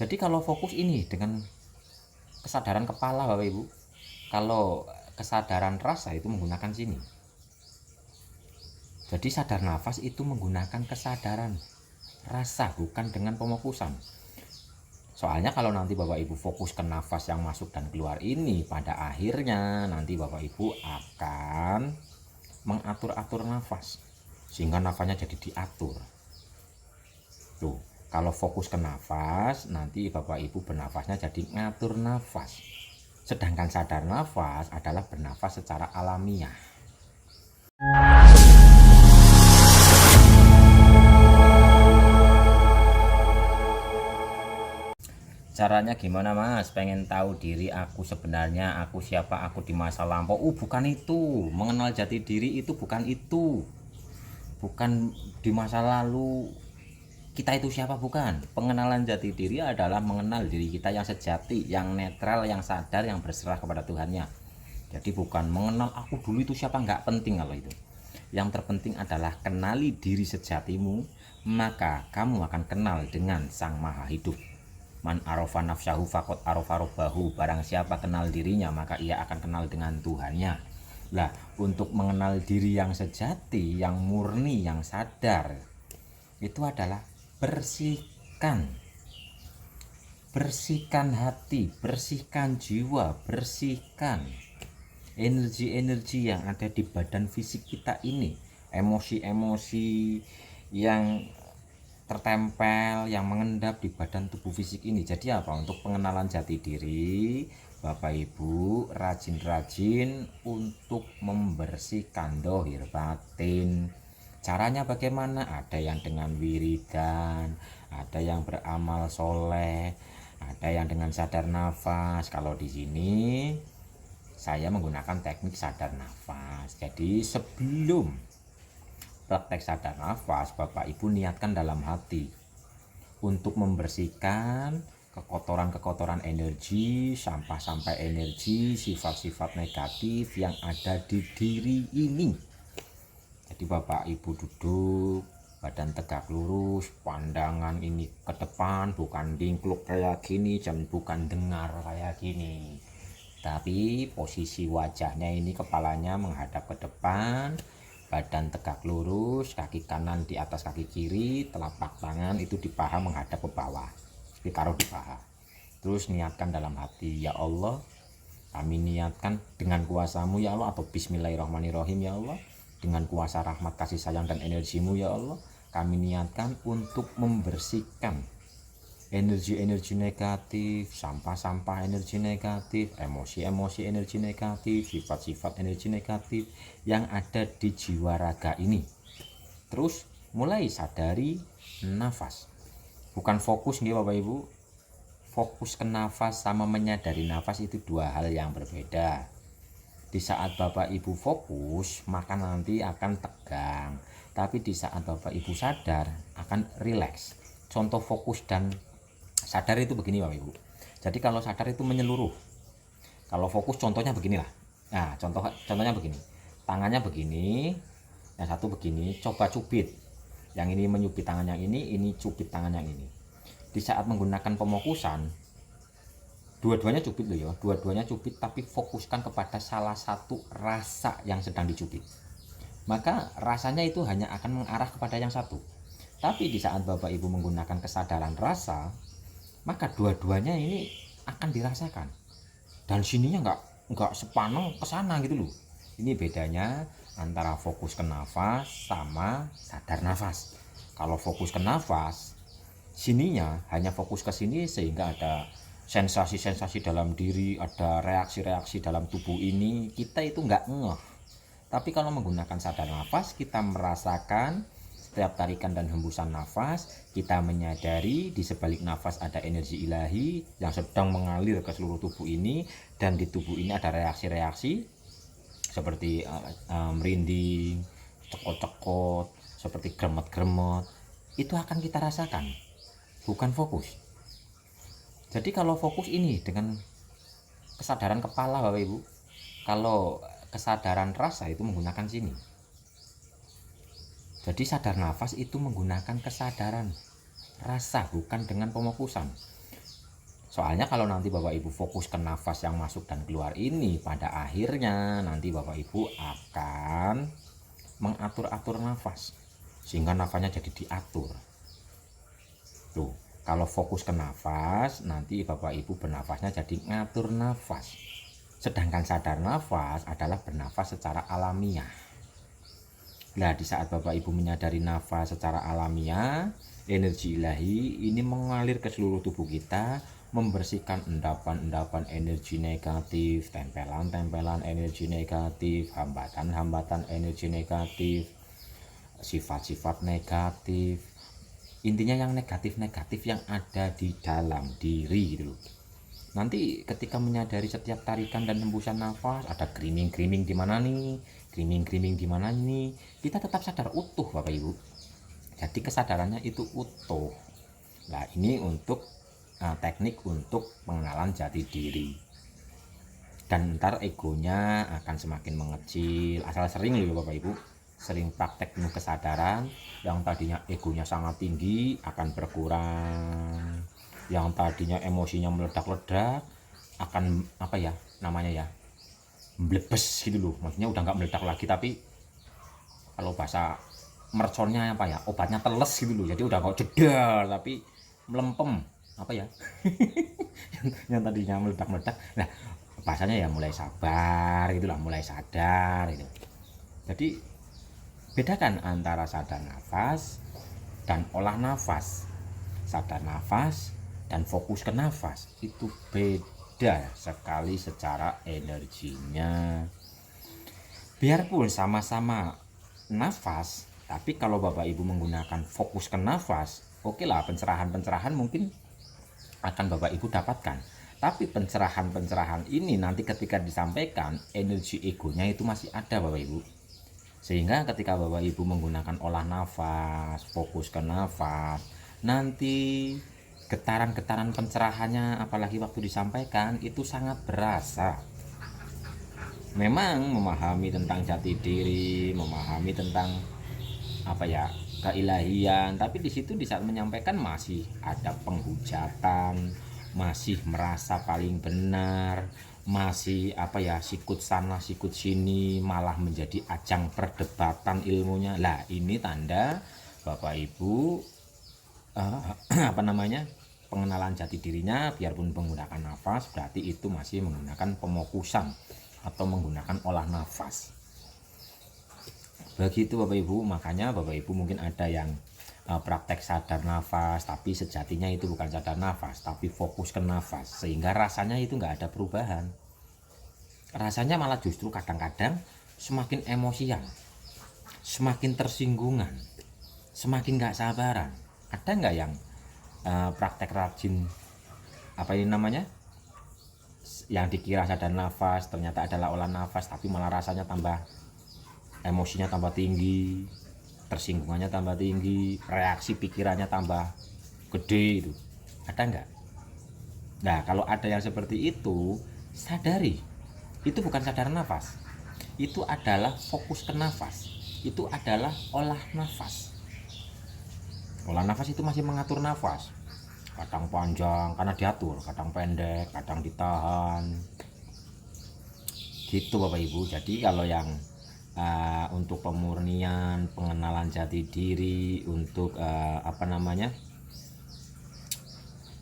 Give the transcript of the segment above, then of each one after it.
Jadi kalau fokus ini dengan kesadaran kepala Bapak Ibu, kalau kesadaran rasa itu menggunakan sini. Jadi sadar nafas itu menggunakan kesadaran rasa, bukan dengan pemokusan. Soalnya kalau nanti Bapak Ibu fokus ke nafas yang masuk dan keluar ini, pada akhirnya nanti Bapak Ibu akan mengatur-atur nafas sehingga nafasnya jadi diatur. Tuh, kalau fokus ke nafas, nanti Bapak Ibu bernafasnya jadi ngatur nafas. Sedangkan sadar nafas adalah bernafas secara alamiah. Caranya gimana Mas? Pengen tahu diri aku sebenarnya, aku siapa, aku di masa lampau. Bukan itu. Mengenal jati diri itu bukan itu. Bukan di masa lalu kita itu siapa, bukan. Pengenalan jati diri adalah mengenal diri kita yang sejati, yang netral, yang sadar, yang berserah kepada Tuhannya. Jadi bukan mengenal aku dulu itu siapa, nggak penting kalau itu. Yang terpenting adalah kenali diri sejatimu, maka kamu akan kenal dengan Sang Maha Hidup. Man arofa nafsahu fakot arofa robbahu. Barang siapa kenal dirinya, maka ia akan kenal dengan Tuhannya. Lah, untuk mengenal diri yang sejati, yang murni, yang sadar, itu adalah bersihkan hati, bersihkan jiwa, bersihkan energi-energi yang ada di badan fisik kita ini, emosi-emosi yang tertempel, yang mengendap di badan tubuh fisik ini. Jadi apa? Untuk pengenalan jati diri, Bapak Ibu rajin-rajin untuk membersihkan dohir batin. Caranya bagaimana? Ada yang dengan wiridan, ada yang beramal soleh, ada yang dengan sadar nafas. Kalau di sini saya menggunakan teknik sadar nafas. Jadi sebelum praktek sadar nafas, Bapak Ibu niatkan dalam hati untuk membersihkan kekotoran-kekotoran energi, sampah-sampah energi, sifat-sifat negatif yang ada di diri ini. Jadi Bapak Ibu duduk, badan tegak lurus, pandangan ini ke depan, bukan dingkluk kayak gini, bukan dengar kayak gini. Tapi posisi wajahnya ini, kepalanya menghadap ke depan, badan tegak lurus, kaki kanan di atas kaki kiri, telapak tangan itu di paha menghadap ke bawah, ditaruh di paha. Terus niatkan dalam hati, ya Allah, kami niatkan dengan kuasamu ya Allah, atau bismillahirrahmanirrahim ya Allah, dengan kuasa rahmat kasih sayang dan energimu ya Allah, kami niatkan untuk membersihkan energi-energi negatif, sampah-sampah energi negatif, emosi-emosi energi negatif, sifat-sifat energi negatif yang ada di jiwa raga ini. Terus mulai sadari nafas. Bukan fokus nih Bapak Ibu. Fokus ke nafas sama menyadari nafas itu dua hal yang berbeda. Di saat Bapak Ibu fokus, maka nanti akan tegang. Tapi di saat Bapak Ibu sadar, akan rileks. Contoh fokus dan sadar itu begini Bapak Ibu. Jadi kalau sadar itu menyeluruh. Kalau fokus contohnya beginilah. Nah, contohnya begini. Tangannya begini, yang satu begini, coba cubit. Yang ini menyubit tangan yang ini cubit tangan yang ini. Di saat menggunakan pemokusan, dua-duanya cubit loh ya, dua-duanya cubit, tapi fokuskan kepada salah satu rasa yang sedang dicubit. Maka rasanya itu hanya akan mengarah kepada yang satu. Tapi di saat Bapak Ibu menggunakan kesadaran rasa, maka dua-duanya ini akan dirasakan, dan sininya nggak sepaneng ke sana gitu loh. Ini bedanya antara fokus ke nafas sama sadar nafas. Kalau fokus ke nafas, sininya hanya fokus ke sini sehingga ada sensasi-sensasi dalam diri, ada reaksi-reaksi dalam tubuh ini, kita itu nggak ngeh. Tapi kalau menggunakan sadar nafas, kita merasakan setiap tarikan dan hembusan nafas, kita menyadari di sebalik nafas ada energi ilahi yang sedang mengalir ke seluruh tubuh ini, dan di tubuh ini ada reaksi-reaksi seperti merinding, cekot-cekot, seperti gremet-gremet. Itu akan kita rasakan, bukan fokus. Jadi kalau fokus ini dengan kesadaran kepala Bapak Ibu, kalau kesadaran rasa itu menggunakan sini. Jadi sadar nafas itu menggunakan kesadaran rasa, bukan dengan pemokusan. Soalnya kalau nanti Bapak Ibu fokus ke nafas yang masuk dan keluar ini, pada akhirnya nanti Bapak Ibu akan mengatur-atur nafas sehingga nafasnya jadi diatur. Tuh, kalau fokus ke nafas, nanti Bapak Ibu bernafasnya jadi ngatur nafas. Sedangkan sadar nafas adalah bernafas secara alamiah. Nah, di saat Bapak Ibu menyadari nafas secara alamiah, energi ilahi ini mengalir ke seluruh tubuh kita, membersihkan endapan-endapan energi negatif, tempelan-tempelan energi negatif, hambatan-hambatan energi negatif, sifat-sifat negatif. Intinya yang negatif-negatif yang ada di dalam diri gitu loh. Nanti ketika menyadari setiap tarikan dan hembusan nafas, ada griming-griming di mana nih, griming-griming di mana nih, kita tetap sadar utuh Bapak Ibu. Jadi kesadarannya itu utuh. Nah, ini untuk teknik untuk pengenalan jati diri. Dan ntar egonya akan semakin mengecil, asal sering loh Bapak Ibu, sering praktek penuh kesadaran. Yang tadinya egonya sangat tinggi akan berkurang, yang tadinya emosinya meledak-ledak akan apa ya namanya ya, mblebes gitu loh, maksudnya udah nggak meledak lagi, tapi kalau bahasa merconnya apa ya, obatnya teles gitu loh, jadi udah nggak jedar tapi melempem apa ya yang tadinya meledak-meledak. Nah, bahasanya ya mulai sabar itulah, mulai sadar itu. Jadi bedakan antara sadar nafas dan olah nafas. Sadar nafas dan fokus ke nafas itu beda sekali secara energinya. Biarpun sama-sama nafas, tapi kalau Bapak Ibu menggunakan fokus ke nafas, oke lah, pencerahan-pencerahan mungkin akan Bapak Ibu dapatkan. Tapi pencerahan-pencerahan ini nanti ketika disampaikan, energi egonya itu masih ada Bapak Ibu. Sehingga ketika Bapak Ibu menggunakan olah nafas, fokus ke nafas, nanti getaran-getaran pencerahannya apalagi waktu disampaikan itu sangat berasa. Memang memahami tentang jati diri, memahami tentang apa ya, keilahian, tapi di situ di saat menyampaikan masih ada penghujatan, masih merasa paling benar, masih apa ya, sikut sana sikut sini, malah menjadi ajang perdebatan ilmunya. Lah, ini tanda Bapak Ibu apa namanya, pengenalan jati dirinya. Biarpun menggunakan nafas, berarti itu masih menggunakan pemokusan atau menggunakan olah nafas. Begitu Bapak Ibu. Makanya Bapak Ibu mungkin ada yang praktek sadar nafas, tapi sejatinya itu bukan sadar nafas, tapi fokus ke nafas, sehingga rasanya itu nggak ada perubahan. Rasanya malah justru kadang-kadang semakin emosian, semakin tersinggungan, semakin nggak sabaran. Ada nggak yang praktek rajin apa ini namanya, yang dikira sadar nafas ternyata adalah olah nafas, tapi malah rasanya tambah, emosinya tambah tinggi, tersinggungannya tambah tinggi, reaksi pikirannya tambah gede, itu ada nggak? Nah, kalau ada yang seperti itu, sadari itu bukan sadar nafas, itu adalah fokus ke nafas, itu adalah olah nafas. Olah nafas itu masih mengatur nafas, kadang panjang karena diatur, kadang pendek, kadang ditahan gitu Bapak Ibu. Jadi kalau yang untuk pemurnian, pengenalan jati diri, untuk apa namanya,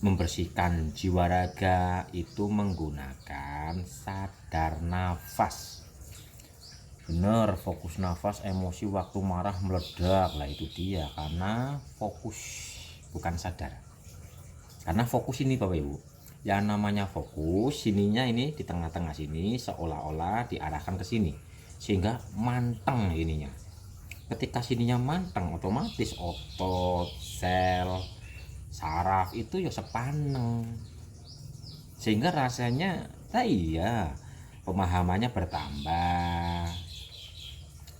membersihkan jiwa raga, itu menggunakan sadar nafas. Bener, fokus nafas, emosi waktu marah meledak, lah itu dia karena fokus bukan sadar. Karena fokus ini Bapak Ibu, yang namanya fokus, sininya ini di tengah-tengah sini seolah-olah diarahkan ke sini sehingga manteng ininya. Ketika sininya manteng, otomatis otot, sel, saraf itu ya sepaneng, sehingga rasanya iya, pemahamannya bertambah,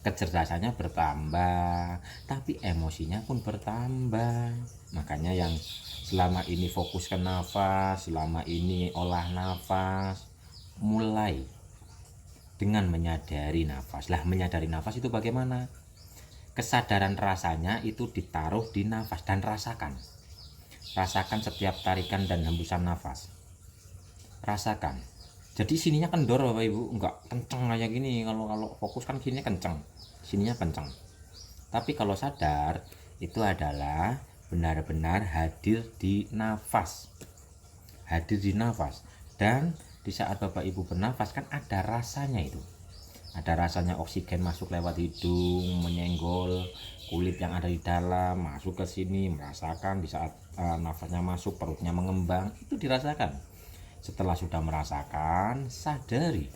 kecerdasannya bertambah, tapi emosinya pun bertambah. Makanya yang selama ini fokus ke nafas, selama ini olah nafas, mulai dengan menyadari nafas. Lah, menyadari nafas itu bagaimana? Kesadaran rasanya itu ditaruh di nafas dan rasakan. Rasakan setiap tarikan dan hembusan nafas. rasakan. Jadi sininya kendor Bapak Ibu, enggak kenceng kayak gini. Kalau fokus kan sininya kenceng, sininya kenceng. Tapi kalau sadar itu adalah benar-benar hadir di nafas, hadir di nafas. Dan di saat Bapak Ibu bernafas kan ada rasanya itu, ada rasanya oksigen masuk lewat hidung, menyenggol kulit yang ada di dalam, masuk ke sini, merasakan di saat nafasnya masuk, perutnya mengembang, itu dirasakan. Setelah sudah merasakan, sadari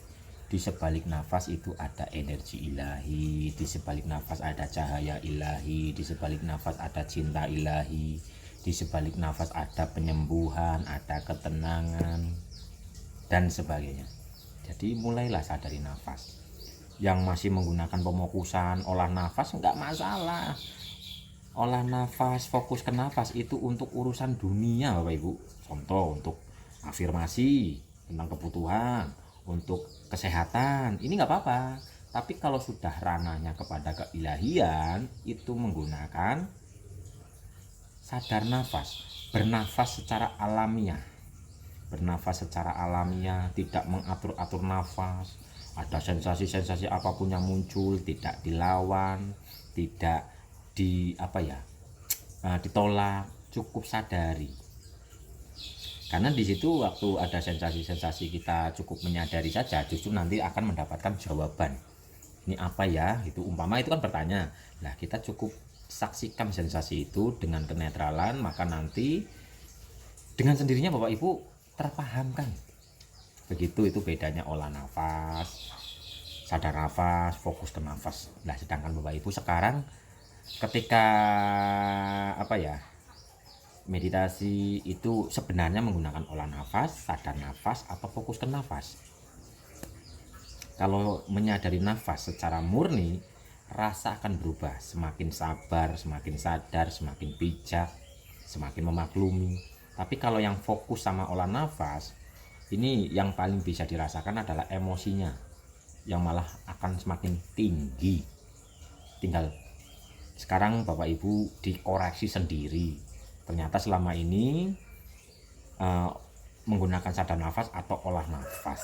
di sebalik nafas itu ada energi ilahi, di sebalik nafas ada cahaya ilahi, di sebalik nafas ada cinta ilahi, di sebalik nafas ada penyembuhan, ada ketenangan, dan sebagainya. Jadi mulailah sadari nafas. Yang masih menggunakan pemokusan, olah nafas, enggak masalah. Olah nafas, fokus ke nafas itu untuk urusan dunia Bapak Ibu. Contoh untuk afirmasi tentang kebutuhan, untuk kesehatan, ini nggak apa-apa. Tapi kalau sudah ranahnya kepada keilahian, itu menggunakan sadar nafas, bernafas secara alamiah, bernafas secara alamiah, tidak mengatur-atur nafas. Ada sensasi-sensasi apapun yang muncul, tidak dilawan, tidak ditolak, cukup sadari. Karena di situ waktu ada sensasi-sensasi kita cukup menyadari saja, justru nanti akan mendapatkan jawaban. Ini apa ya? Itu umpama itu kan bertanya. Nah, kita cukup saksikan sensasi itu dengan kenetralan, maka nanti dengan sendirinya Bapak Ibu terpahamkan. Begitu itu bedanya olah nafas, sadar nafas, fokus ke nafas. Nah, sedangkan Bapak Ibu sekarang ketika meditasi itu sebenarnya menggunakan olah nafas, sadar nafas, atau fokus ke nafas. Kalau menyadari nafas secara murni, rasa akan berubah. Semakin sabar, semakin sadar, semakin bijak, semakin memaklumi. Tapi kalau yang fokus sama olah nafas, ini yang paling bisa dirasakan adalah emosinya, yang malah akan semakin tinggi. Tinggal sekarang Bapak Ibu dikoreksi sendiri. Ternyata selama ini menggunakan sadar nafas atau olah nafas.